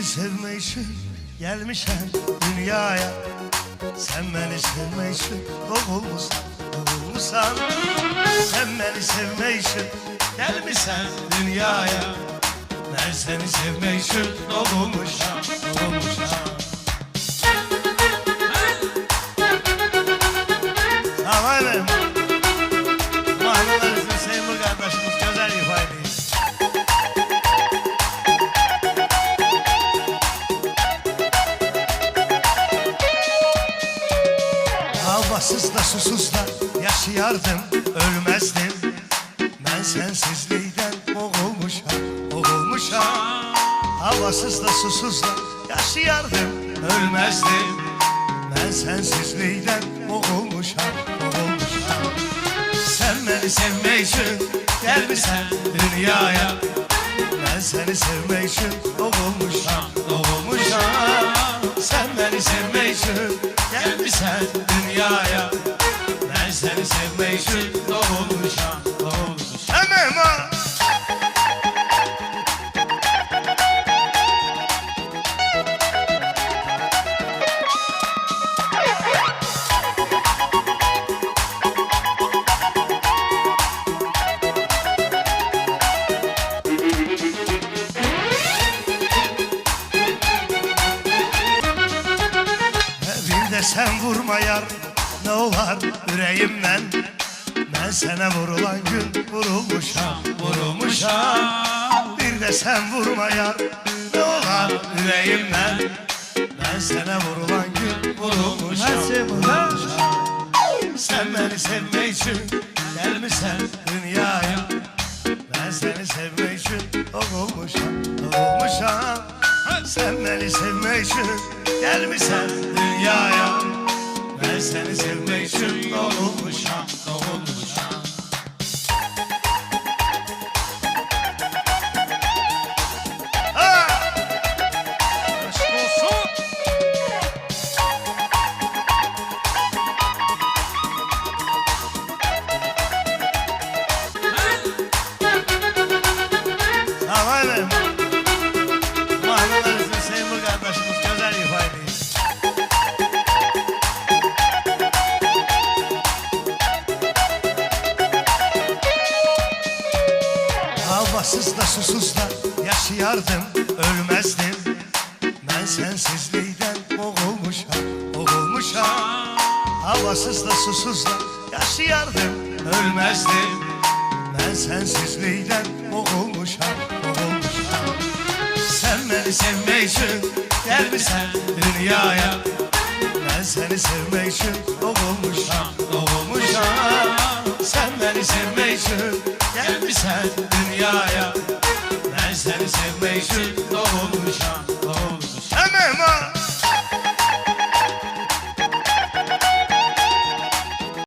sevme için gelmişim dünyaya. Sen beni sevme için doğulmuşsan. Sen beni sevme için gelmişsen dünyaya. Ben seni sevme için doğulmuşam. Amanım Mahmut'un Seymur kardeşimiz güzel ifade. Havasız da susuz da yaşayardım, ölmezdim. Ben sensizliğden boğulmuşam. Havasız da susuz da yaşayardım, ölmezdim. Ben sensizliğden boğulmuşam. Sen beni sevme için gelmişsen dünyaya. Ben seni sevme için doğulmuşam. Sen beni sevme için gelmişsen dünyaya. Ben seni sevme için doğulmuşam. Hemen ha! Sen vurma yar, ne olar yüreğimden. Ben sana vurulan gün vurulmuşam. Bir de sen vurma yar, ne olar yüreğimden. Ben sana vurulan gün vurulmuşam. Sen beni sevme için gelmişsen dünyaya. Ben seni sevme için doğulmuşam. Sen beni sevme için gelmişsen dünyaya. Ben seni sevme için doğulmuşam. Amanım Mahmut'un Seymur kardeşimiz güzel ifade. Havasız da susuz da yaşayardım, ölmezdim. Ben sensizliğden boğulmuşam. Havasız da susuz da yaşayardım, ölmezdim. Ben sensizliğden boğulmuşam. Sen beni sevme için gelmişsen dünyaya. Ben seni sevme için doğulmuşam. Sen beni sevme için gelmişsen dünyaya. Ben seni sevme için doğulmuşam.